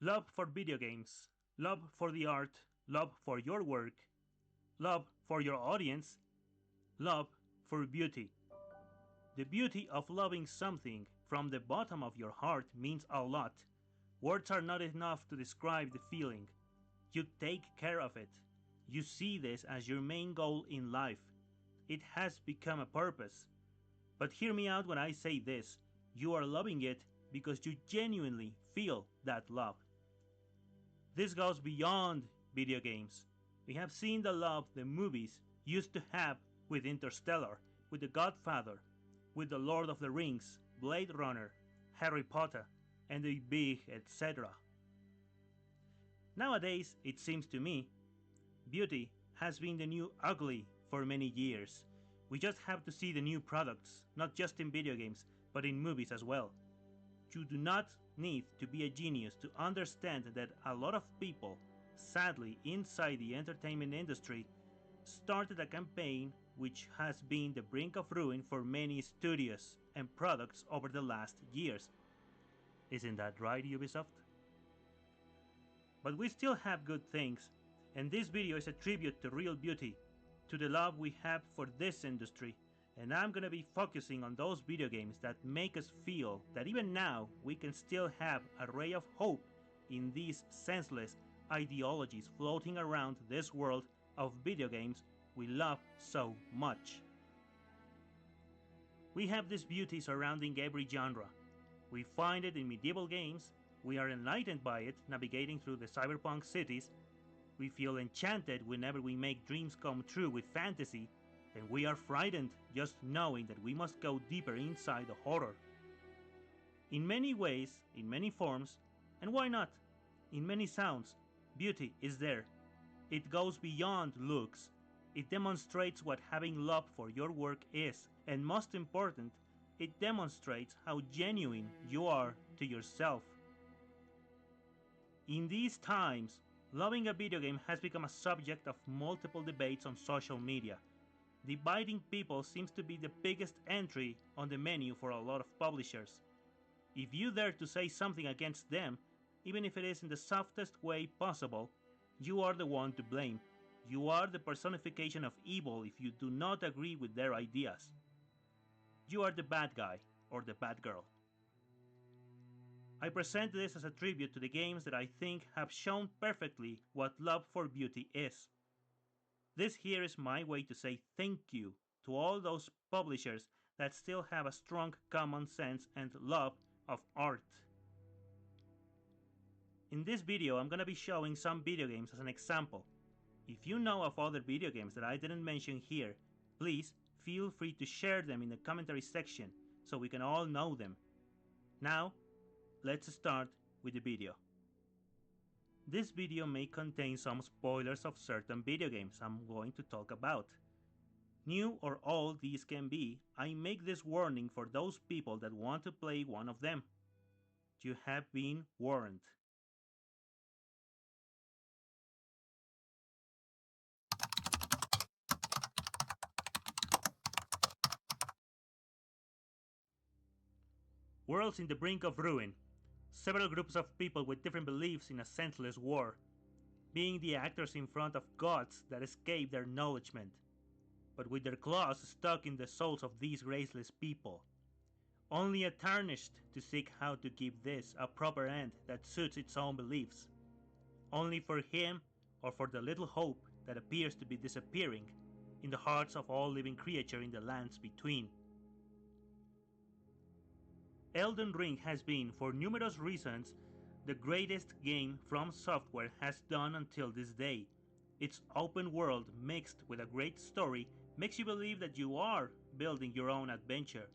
Love for video games, love for the art, love for your work, love for your audience, love for beauty. The beauty of loving something from the bottom of your heart means a lot. Words are not enough to describe the feeling. You take care of it. You see this as your main goal in life. It has become a purpose. But hear me out when I say this. You are loving it because you genuinely feel that love. This goes beyond video games. We have seen the love the movies used to have with Interstellar, with The Godfather, with The Lord of the Rings, Blade Runner, Harry Potter, and the big etc. Nowadays, it seems to me, beauty has been the new ugly for many years. We just have to see the new products, not just in video games, but in movies as well. You do not need to be a genius to understand that a lot of people, sadly inside the entertainment industry, started a campaign which has been the brink of ruin for many studios and products over the last years. Isn't that right, Ubisoft? But we still have good things, and this video is a tribute to real beauty, to the love we have for this industry, and I'm gonna be focusing on those video games that make us feel that even now we can still have a ray of hope in these senseless ideologies floating around this world of video games we love so much. We have this beauty surrounding every genre. We find it in medieval games, we are enlightened by it navigating through the cyberpunk cities, we feel enchanted whenever we make dreams come true with fantasy, and we are frightened just knowing that we must go deeper inside the horror. In many ways, in many forms, and why not? In many sounds, beauty is there. It goes beyond looks. It demonstrates what having love for your work is, and most important, it demonstrates how genuine you are to yourself. In these times, loving a video game has become a subject of multiple debates on social media. Dividing people seems to be the biggest entry on the menu for a lot of publishers. If you dare to say something against them, even if it is in the softest way possible, you are the one to blame. You are the personification of evil if you do not agree with their ideas. You are the bad guy or the bad girl. I present this as a tribute to the games that I think have shown perfectly what love for beauty is. This here is my way to say thank you to all those publishers that still have a strong common sense and love of art. In this video, I'm gonna be showing some video games as an example. If you know of other video games that I didn't mention here, please feel free to share them in the commentary section so we can all know them. Now, let's start with the video. This video may contain some spoilers of certain video games I'm going to talk about. New or old these can be, I make this warning for those people that want to play one of them. You have been warned. Worlds in the brink of ruin. Several groups of people with different beliefs in a senseless war. Being the actors in front of gods that escape their acknowledgement, but with their claws stuck in the souls of these graceless people. Only a tarnished to seek how to give this a proper end that suits its own beliefs. Only for him or for the little hope that appears to be disappearing in the hearts of all living creature in the lands between. Elden Ring has been, for numerous reasons, the greatest game From Software has done until this day. Its open world mixed with a great story makes you believe that you are building your own adventure.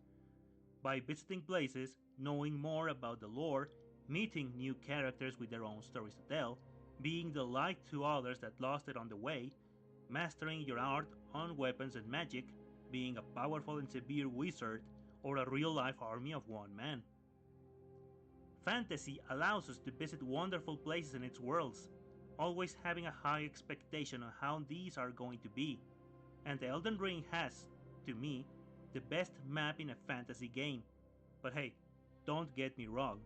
By visiting places, knowing more about the lore, meeting new characters with their own stories to tell, being the light to others that lost it on the way, mastering your art on weapons and magic, being a powerful and severe wizard, or a real-life army of one man. Fantasy allows us to visit wonderful places in its worlds, always having a high expectation on how these are going to be, and Elden Ring has, to me, the best map in a fantasy game. But hey, don't get me wrong,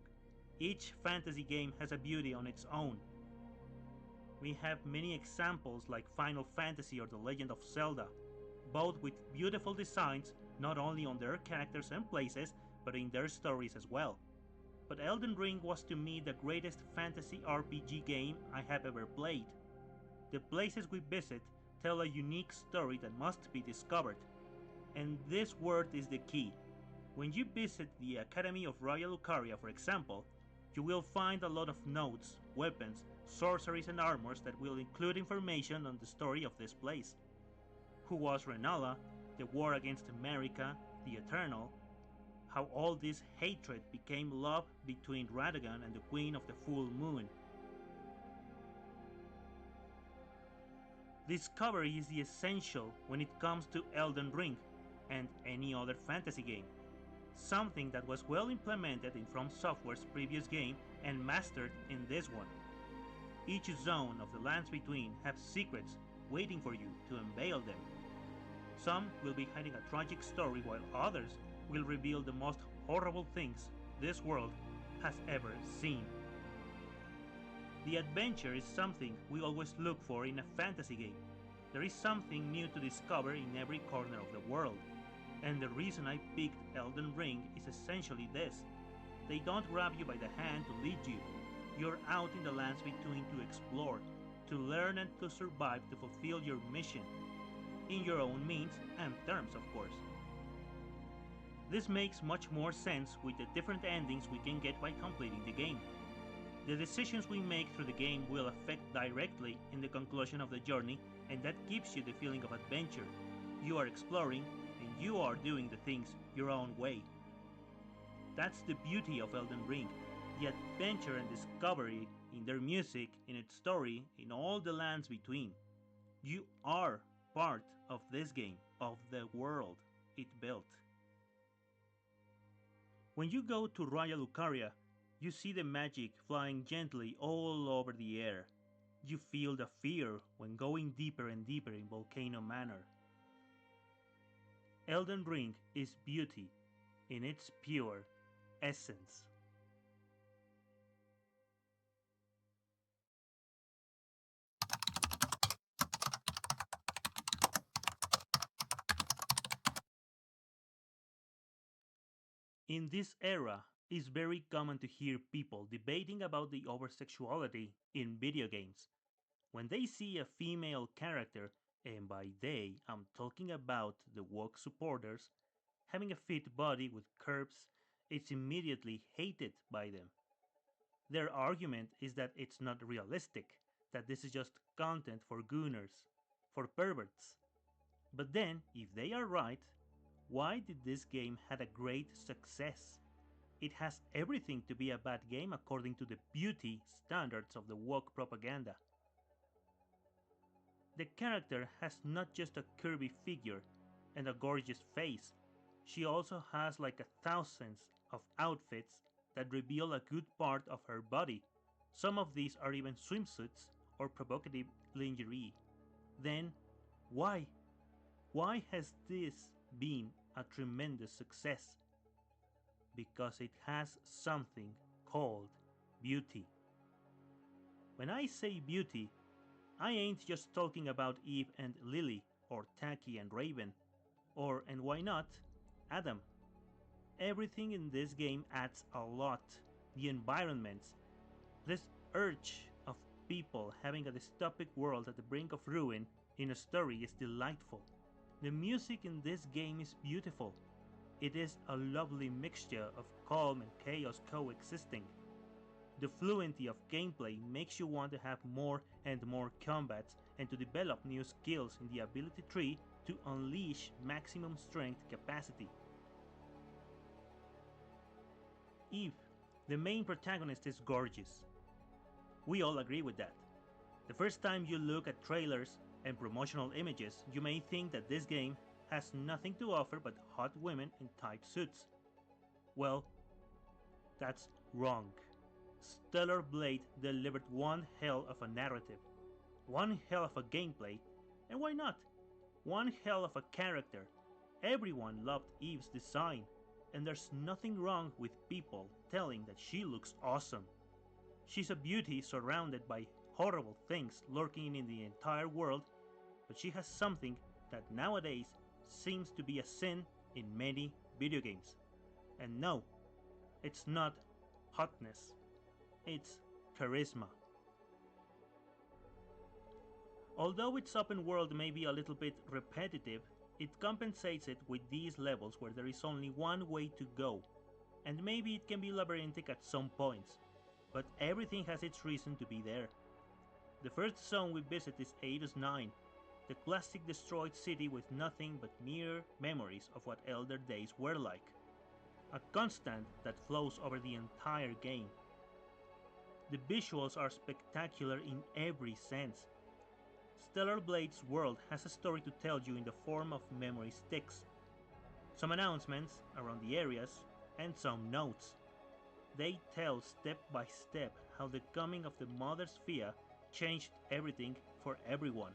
Each fantasy game has a beauty on its own. We have many examples like Final Fantasy or The Legend of Zelda, both with beautiful designs not only on their characters and places, but in their stories as well. But Elden Ring was to me the greatest fantasy RPG game I have ever played. The places we visit tell a unique story that must be discovered, and this word is the key. When you visit the Academy of Royal Lucaria, for example, you will find a lot of notes, weapons, sorceries, and armors that will include information on the story of this place. Who was Renala, the war against America, the Eternal, how all this hatred became love between Radagon and the Queen of the Full Moon. Discovery is the essential when it comes to Elden Ring and any other fantasy game, something that was well implemented in From Software's previous game and mastered in this one. Each zone of the lands between have secrets waiting for you to unveil them. Some will be hiding a tragic story while others will reveal the most horrible things this world has ever seen. The adventure is something we always look for in a fantasy game. There is something new to discover in every corner of the world. And the reason I picked Elden Ring is essentially this. They don't grab you by the hand to lead you. You're out in the lands between to explore, to learn and to survive to fulfill your mission. In your own means and terms, of course. This makes much more sense with the different endings we can get by completing the game. The decisions we make through the game will affect directly in the conclusion of the journey, and that gives you the feeling of adventure. You are exploring, and you are doing the things your own way. That's the beauty of Elden Ring, the adventure and discovery in their music, in its story, in all the lands between. You are part of this game, of the world it built. When you go to Royal Lucaria, you see the magic flying gently all over the air. You feel the fear when going deeper and deeper in Volcano Manor. Elden Ring is beauty in its pure essence. In this era, it's very common to hear people debating about the oversexuality in video games. When they see a female character, and by they I'm talking about the woke supporters, having a fit body with curves, it's immediately hated by them. Their argument is that it's not realistic, that this is just content for gooners, for perverts. But then, if they are right, why did this game had a great success? It has everything to be a bad game according to the beauty standards of the woke propaganda. The character has not just a curvy figure and a gorgeous face, she also has like a thousands of outfits that reveal a good part of her body. Some of these are even swimsuits or provocative lingerie. Then, why? Why has this been a tremendous success? Because it has something called beauty. When I say beauty, I ain't just talking about Eve and Lily, or Taki and Raven, or, and why not, Adam. Everything in this game adds a lot. The environments, this urge of people having a dystopic world at the brink of ruin in a story is delightful. The music in this game is beautiful. It is a lovely mixture of calm and chaos coexisting. The fluency of gameplay makes you want to have more and more combats and to develop new skills in the ability tree to unleash maximum strength capacity. Eve, the main protagonist, is gorgeous. We all agree with that. The first time you look at trailers and promotional images, you may think that this game has nothing to offer but hot women in tight suits. Well, that's wrong. Stellar Blade delivered one hell of a narrative, one hell of a gameplay, and why not? One hell of a character. Everyone loved Eve's design, and there's nothing wrong with people telling that she looks awesome. She's a beauty surrounded by horrible things lurking in the entire world, but she has something that nowadays seems to be a sin in many video games. And no, it's not hotness, it's charisma. Although its open world may be a little bit repetitive, it compensates it with these levels where there is only one way to go, and maybe it can be labyrinthic at some points, but everything has its reason to be there. The first zone we visit is Eidos 9, the classic destroyed city with nothing but mere memories of what Elder Days were like, a constant that flows over the entire game. The visuals are spectacular in every sense. Stellar Blade's world has a story to tell you in the form of memory sticks, some announcements around the areas, and some notes. They tell step by step how the coming of the Mother Sphere changed everything for everyone,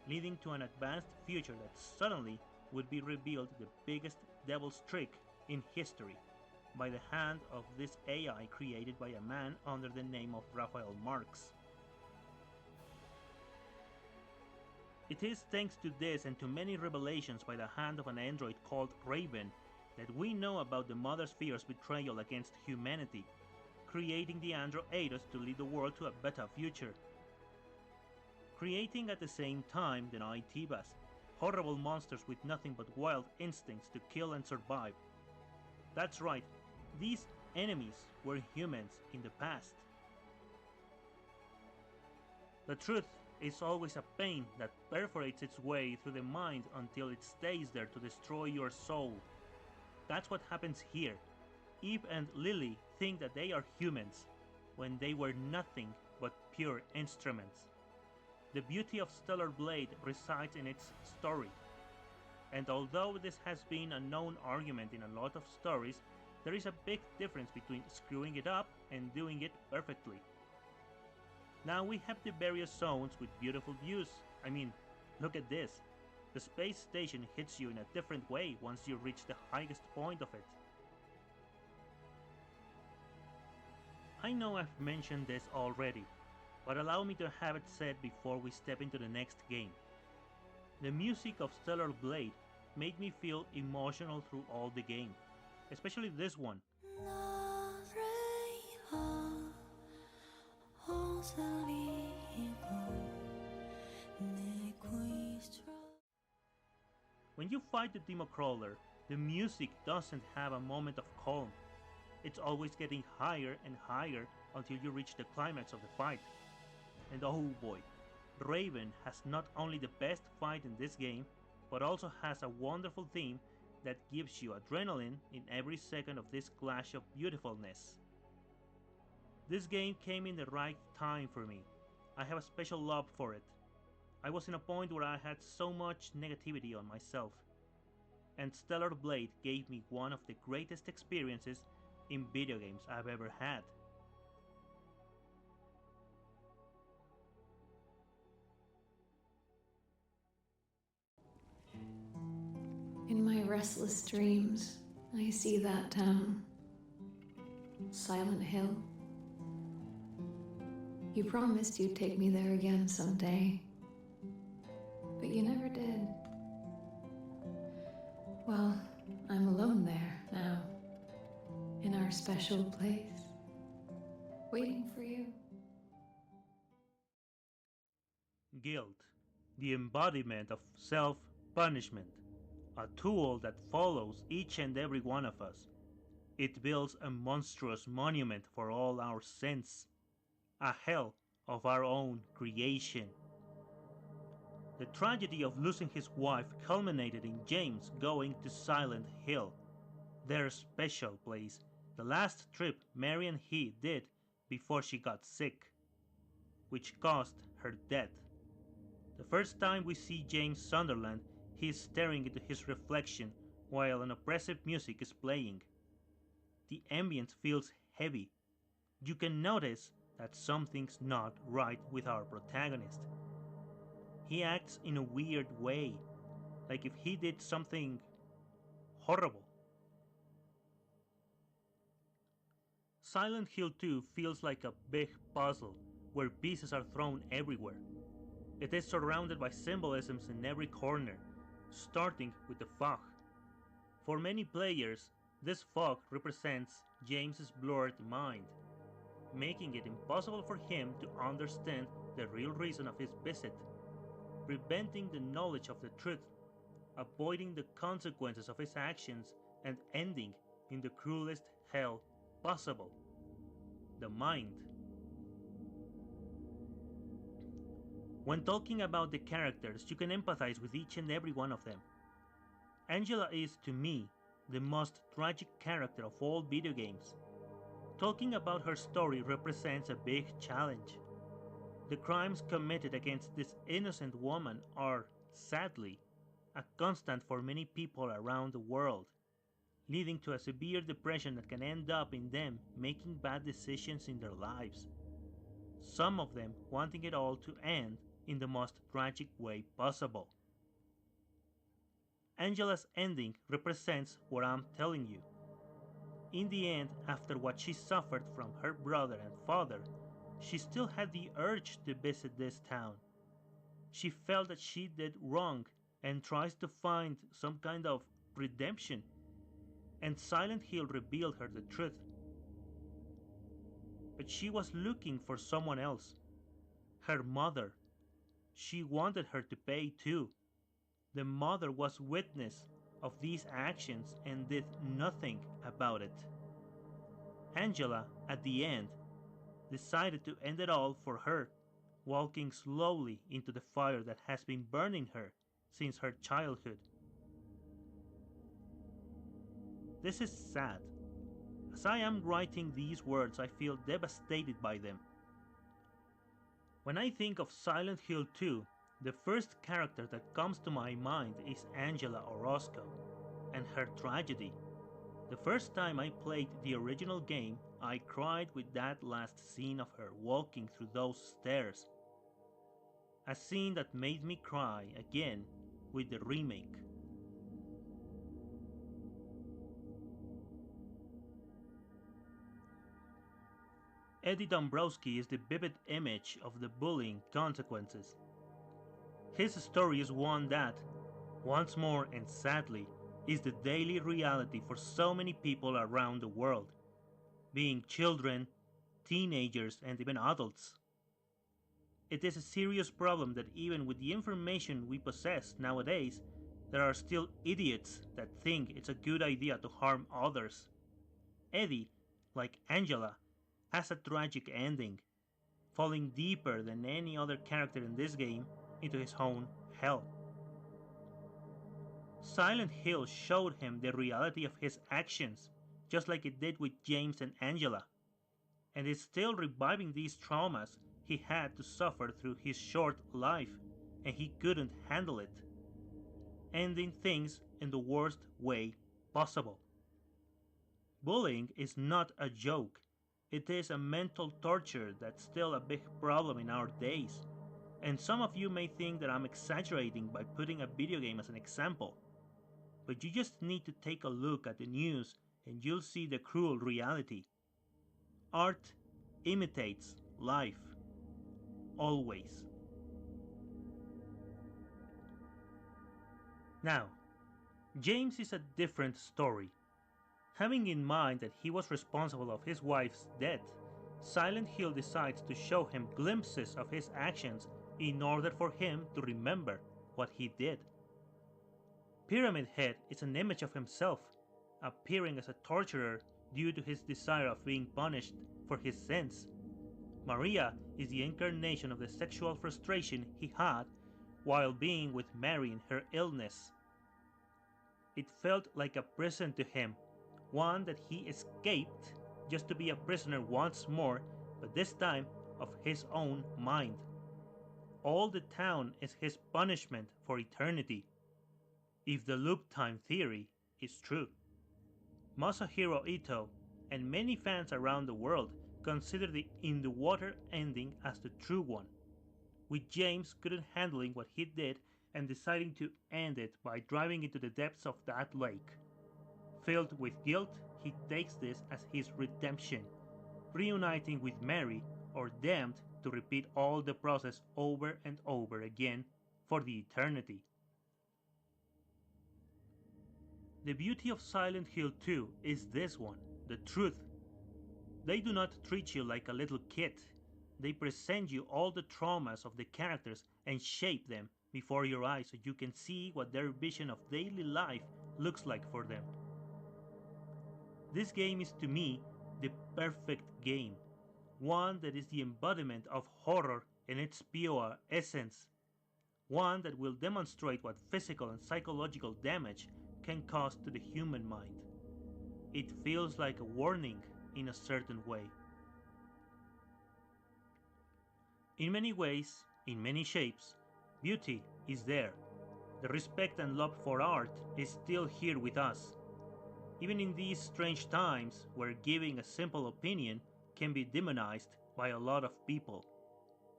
leading to an advanced future that suddenly would be revealed the biggest devil's trick in history by the hand of this AI created by a man under the name of Raphael Marx. It is thanks to this and to many revelations by the hand of an android called Raven that we know about the Mother Sphere's betrayal against humanity, creating the android Eidos to lead the world to a better future. Creating at the same time the Night-Tibas, horrible monsters with nothing but wild instincts to kill and survive. That's right, these enemies were humans in the past. The truth is always a pain that perforates its way through the mind until it stays there to destroy your soul. That's what happens here. Eve and Lily think that they are humans, when they were nothing but pure instruments. The beauty of Stellar Blade resides in its story. And although this has been a known argument in a lot of stories, there is a big difference between screwing it up and doing it perfectly. Now we have the various zones with beautiful views. I mean, look at this. The space station hits you in a different way once you reach the highest point of it. I know I've mentioned this already, but allow me to have it said before we step into the next game. The music of Stellar Blade made me feel emotional through all the game, especially this one. When you fight the Demo Crawler, the music doesn't have a moment of calm. It's always getting higher and higher until you reach the climax of the fight. And oh boy, Raven has not only the best fight in this game, but also has a wonderful theme that gives you adrenaline in every second of this clash of beautifulness. This game came in the right time for me. I have a special love for it. I was in a point where I had so much negativity on myself, and Stellar Blade gave me one of the greatest experiences in video games I've ever had. In my restless dreams, I see that town. Silent Hill. You promised you'd take me there again someday, but you never did. Well, I'm alone there now, in our special place, waiting for you. Guilt, the embodiment of self-punishment, a tool that follows each and every one of us. It builds a monstrous monument for all our sins, a hell of our own creation. The tragedy of losing his wife culminated in James going to Silent Hill, their special place, the last trip Mary and he did before she got sick, which caused her death. The first time we see James Sunderland, he is staring into his reflection while an oppressive music is playing. The ambience feels heavy. You can notice that something's not right with our protagonist. He acts in a weird way, like if he did something horrible. Silent Hill 2 feels like a big puzzle where pieces are thrown everywhere. It is surrounded by symbolisms in every corner, starting with the fog. For many players, this fog represents James's blurred mind, making it impossible for him to understand the real reason of his visit, preventing the knowledge of the truth, avoiding the consequences of his actions, and ending in the cruelest hell possible, the mind. When talking about the characters, you can empathize with each and every one of them. Angela is, to me, the most tragic character of all video games. Talking about her story represents a big challenge. The crimes committed against this innocent woman are, sadly, a constant for many people around the world, leading to a severe depression that can end up in them making bad decisions in their lives. Some of them wanting it all to end in the most tragic way possible. Angela's ending represents what I'm telling you. In the end, after what she suffered from her brother and father, she still had the urge to visit this town. She felt that she did wrong and tries to find some kind of redemption. And Silent Hill revealed her the truth. But she was looking for someone else. Her mother. She wanted her to pay too. The mother was witness of these actions and did nothing about it. Angela, at the end, decided to end it all for her, walking slowly into the fire that has been burning her since her childhood. This is sad. As I am writing these words, I feel devastated by them. When I think of Silent Hill 2, the first character that comes to my mind is Angela Orozco and her tragedy. The first time I played the original game, I cried with that last scene of her walking through those stairs. A scene that made me cry again with the remake. Eddie Dombrowski is the vivid image of the bullying consequences. His story is one that, once more and sadly, is the daily reality for so many people around the world, being children, teenagers, and even adults. It is a serious problem that even with the information we possess nowadays, there are still idiots that think it's a good idea to harm others. Eddie, like Angela, has a tragic ending, falling deeper than any other character in this game into his own hell. Silent Hill showed him the reality of his actions, just like it did with James and Angela, and is still reviving these traumas he had to suffer through his short life, and he couldn't handle it, ending things in the worst way possible. Bullying is not a joke. It is a mental torture that's still a big problem in our days. And some of you may think that I'm exaggerating by putting a video game as an example. But you just need to take a look at the news and you'll see the cruel reality. Art imitates life. Always. Now, James is a different story. Having in mind that he was responsible of his wife's death, Silent Hill decides to show him glimpses of his actions in order for him to remember what he did. Pyramid Head is an image of himself, appearing as a torturer due to his desire of being punished for his sins. Maria is the incarnation of the sexual frustration he had while being with Mary in her illness. It felt like a prison to him, one that he escaped just to be a prisoner once more, but this time of his own mind. All the town is his punishment for eternity, if the loop time theory is true. Masahiro Ito and many fans around the world consider the In the Water ending as the true one, with James couldn't handling what he did and deciding to end it by driving into the depths of that lake. Filled with guilt, he takes this as his redemption, reuniting with Mary, or damned to repeat all the process over and over again for the eternity. The beauty of Silent Hill 2 is this one, the truth. They do not treat you like a little kid. They present you all the traumas of the characters and shape them before your eyes so you can see what their vision of daily life looks like for them. This game is to me the perfect game, one that is the embodiment of horror in its pure essence, one that will demonstrate what physical and psychological damage can cause to the human mind. It feels like a warning in a certain way. In many ways, in many shapes, beauty is there. The respect and love for art is still here with us, even in these strange times where giving a simple opinion can be demonized by a lot of people.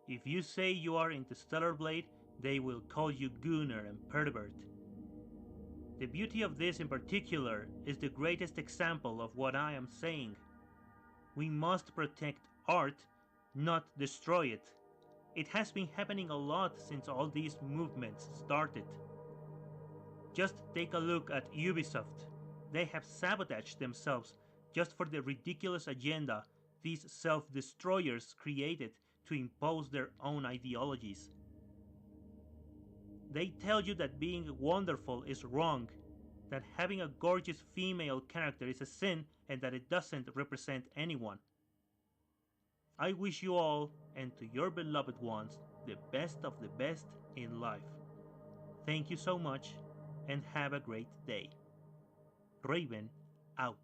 If you say you are into Stellar Blade, they will call you gooner and pervert. The beauty of this in particular is the greatest example of what I am saying. We must protect art, not destroy it. It has been happening a lot since all these movements started. Just take a look at Ubisoft. They have sabotaged themselves just for the ridiculous agenda these self-destroyers created to impose their own ideologies. They tell you that being wonderful is wrong, that having a gorgeous female character is a sin, and that it doesn't represent anyone. I wish you all, and to your beloved ones, the best of the best in life. Thank you so much, and have a great day. Raven, out.